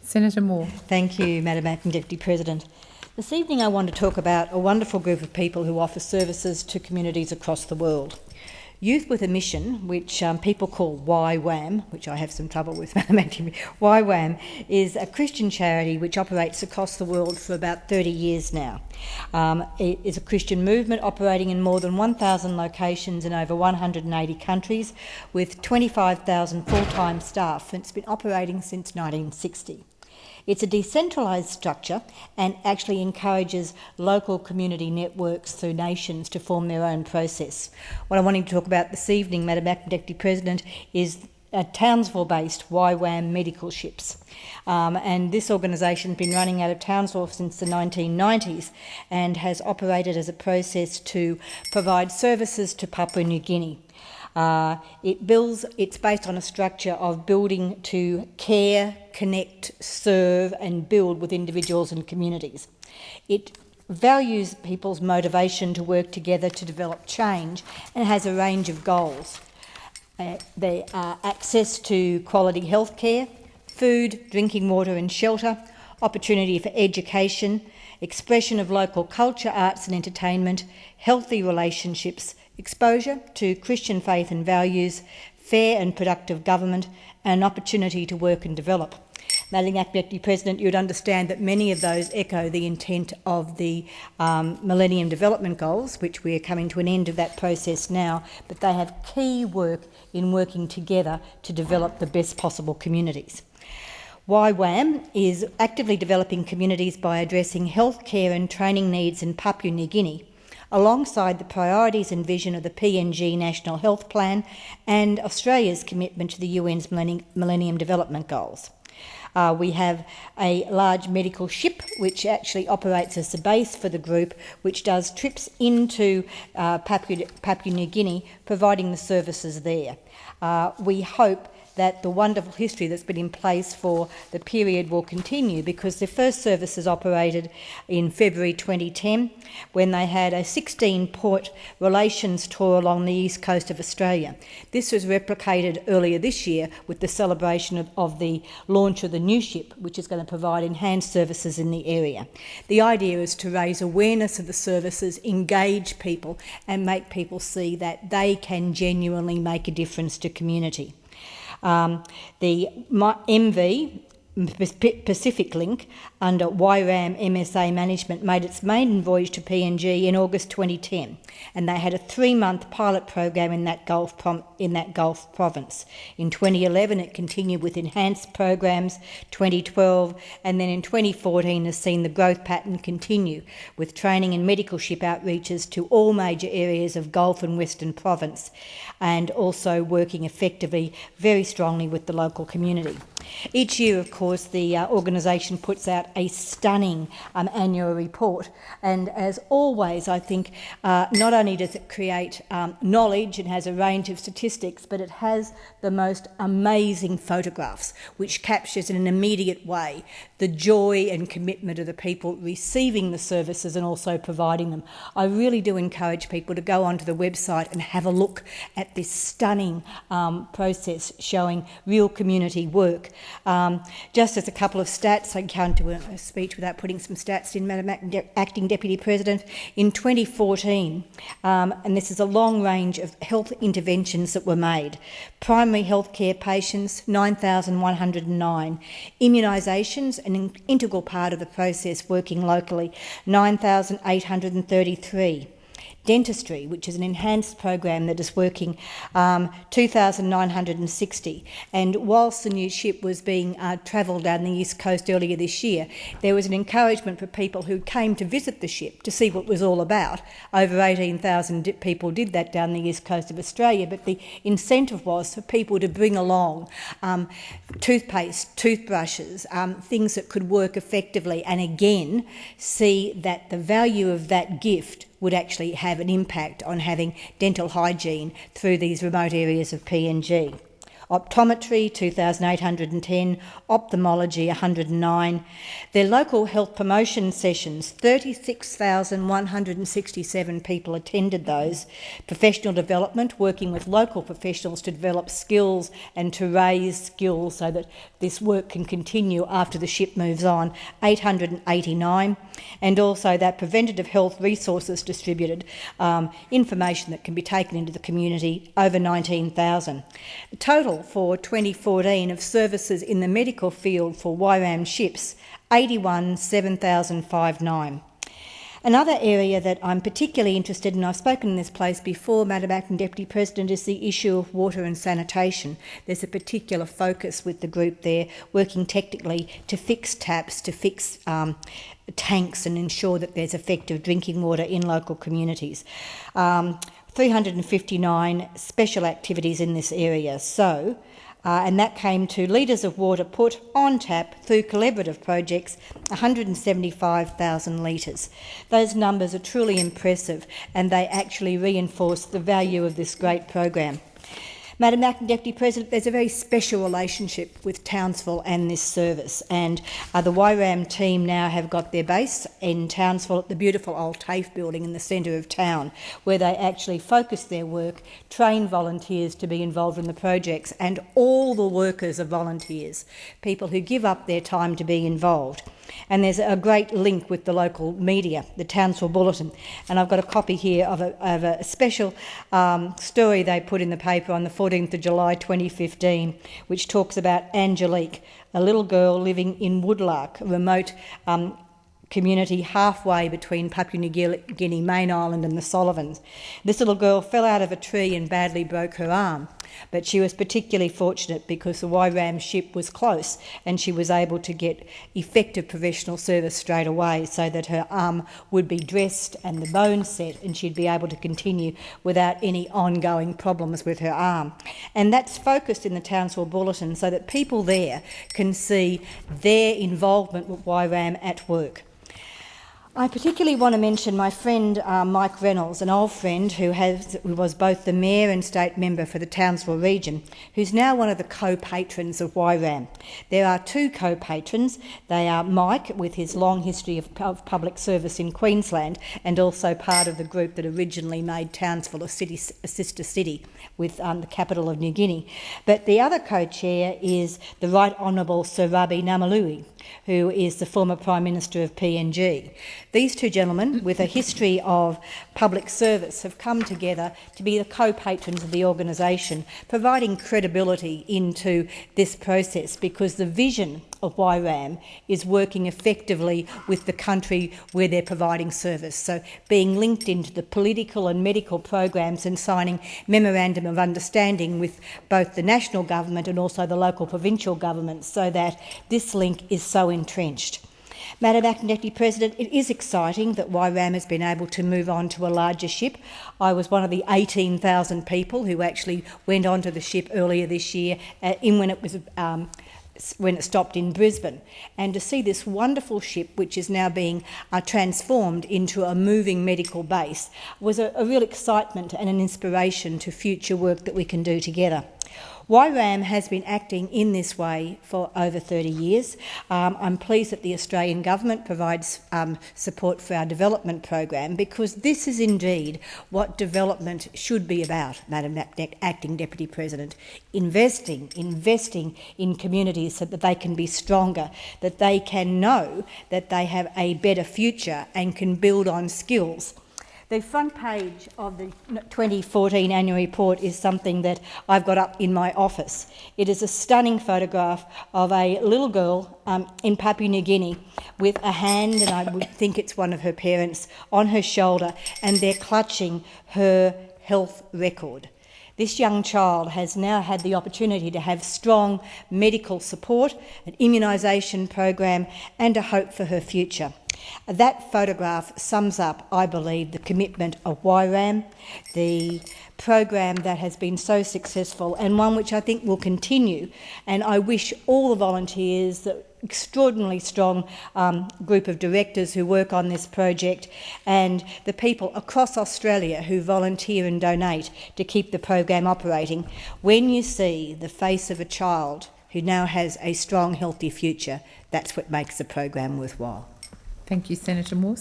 Senator Moore. Thank you, Madam Acting Deputy President. This evening I want to talk about a wonderful group of people who offer services to communities across the world. Youth with a Mission, which people call YWAM, which I have some trouble with, Madam Acting. YWAM is a Christian charity which operates across the world for about 30 years now. It is a Christian movement operating in more than 1,000 locations in over 180 countries with 25,000 full-time staff, and it's been operating since 1960. It's a decentralised structure and actually encourages local community networks through nations to form their own process. What I'm wanting to talk about this evening, Madam Acting Deputy President, is Townsville-based YWAM medical ships. And this organisation has been running out of Townsville since the 1990s and has operated as a process to provide services to Papua New Guinea. It's based on a structure of building to care, connect, serve and build with individuals and communities. It values people's motivation to work together to develop change and has a range of goals. They are access to quality healthcare, food, drinking water and shelter, opportunity for education, expression of local culture, arts and entertainment, healthy relationships, exposure to Christian faith and values, fair and productive government, and an opportunity to work and develop. Madam Acting Deputy President, you would understand that many of those echo the intent of the Millennium Development Goals, which we are coming to an end of that process now, but they have key work in working together to develop the best possible communities. YWAM is actively developing communities by addressing healthcare and training needs in Papua New Guinea, alongside the priorities and vision of the PNG National Health Plan and Australia's commitment to the UN's Millennium Development Goals. We have a large medical ship which actually operates as the base for the group, which does trips into Papua New Guinea, providing the services there. We hope that the wonderful history that's been in place for the period will continue, because the first services operated in February 2010 when they had a 16-port relations tour along the east coast of Australia. This was replicated earlier this year with the celebration of the launch of the new ship, which is going to provide enhanced services in the area. The idea is to raise awareness of the services, engage people and make people see that they can genuinely make a difference to community. The MV, Pacific Link, under YWAM MSA management, made its maiden voyage to PNG in August 2010, and they had a 3-month pilot program in that Gulf province. In 2011, it continued with enhanced programs, 2012, and then in 2014 has seen the growth pattern continue with training and medical ship outreaches to all major areas of Gulf and Western Province, and also working effectively, very strongly with the local community. Each year, of course, the organisation puts out a stunning annual report, and as always, I think not only does it create knowledge and has a range of statistics, but it has the most amazing photographs, which captures in an immediate way the joy and commitment of the people receiving the services and also providing them. I really do encourage people to go onto the website and have a look at this stunning process showing real community work. Just as a couple of stats, I can't do a speech without putting some stats in, Madam Acting Deputy President. In 2014, and this is a long range of health interventions that were made. Primary health care patients, 9,109. Immunisations, an integral part of the process working locally, 9,833. Dentistry, which is an enhanced program that is working, 2,960. And whilst the new ship was being travelled down the east coast earlier this year, there was an encouragement for people who came to visit the ship to see what it was all about. Over 18,000 people did that down the east coast of Australia, but the incentive was for people to bring along toothpaste, toothbrushes, things that could work effectively, and again see that the value of that gift would actually have an impact on having dental hygiene through these remote areas of PNG. optometry 2,810, ophthalmology 109. Their local health promotion sessions, 36,167 people attended those. Professional development, working with local professionals to develop skills and to raise skills so that this work can continue after the ship moves on, 889. And also that preventative health resources distributed, information that can be taken into the community, over 19,000. The total for 2014 of services in the medical field for YWAM ships, 7,509. Another area that I'm particularly interested in, I've spoken in this place before, Madam Acting Deputy President, is the issue of water and sanitation. There's a particular focus with the group there, working technically to fix taps, to fix tanks and ensure that there's effective drinking water in local communities. 359 special activities in this area. And that came to litres of water put on tap through collaborative projects, 175,000 litres. Those numbers are truly impressive and they actually reinforce the value of this great program. Madam Acting Deputy President, there's a very special relationship with Townsville and this service, and the YWAM team now have got their base in Townsville at the beautiful old TAFE building in the centre of town, where they actually focus their work, train volunteers to be involved in the projects, and all the workers are volunteers, people who give up their time to be involved. And there's a great link with the local media, the Townsville Bulletin, and I've got a copy here of a special story they put in the paper on the 14th of July 2015, which talks about Angelique, a little girl living in Woodlark, a remote community halfway between Papua New Guinea main island and the Solomons. This little girl fell out of a tree and badly broke her arm, but she was particularly fortunate because the YWAM ship was close and she was able to get effective professional service straight away so that her arm would be dressed and the bones set and she'd be able to continue without any ongoing problems with her arm. And that's focused in the Townsville Bulletin so that people there can see their involvement with YWAM at work. I particularly want to mention my friend Mike Reynolds, an old friend who was both the Mayor and State Member for the Townsville region, who's now one of the co-patrons of YWAM. There are two co-patrons. They are Mike, with his long history of public service in Queensland, and also part of the group that originally made Townsville a sister city with the capital of New Guinea. But the other co-chair is the Right Honourable Sir Rabi Namalui, who is the former Prime Minister of PNG. These two gentlemen, with a history of public service, have come together to be the co-patrons of the organisation, providing credibility into this process because the vision of YWAM is working effectively with the country where they're providing service. So being linked into the political and medical programs and signing memorandum of understanding with both the national government and also the local provincial governments so that this link is so entrenched. Madam Acting Deputy President, it is exciting that YWAM has been able to move on to a larger ship. I was one of the 18,000 people who actually went onto the ship earlier this year when it stopped in Brisbane, and to see this wonderful ship, which is now being transformed into a moving medical base, was a real excitement and an inspiration to future work that we can do together. YWAM has been acting in this way for over 30 years. I'm pleased that the Australian Government provides support for our development program because this is indeed what development should be about, Madam Acting Deputy President. Investing in communities so that they can be stronger, that they can know that they have a better future and can build on skills. The front page of the 2014 annual report is something that I've got up in my office. It is a stunning photograph of a little girl in Papua New Guinea with a hand, and I would think it's one of her parents, on her shoulder, and they're clutching her health record. This young child has now had the opportunity to have strong medical support, an immunisation program and a hope for her future. That photograph sums up, I believe, the commitment of YWAM, the program that has been so successful and one which I think will continue. And I wish all the volunteers that extraordinarily strong group of directors who work on this project, and the people across Australia who volunteer and donate to keep the program operating. When you see the face of a child who now has a strong, healthy future, that's what makes the program worthwhile. Thank you, Senator Morse.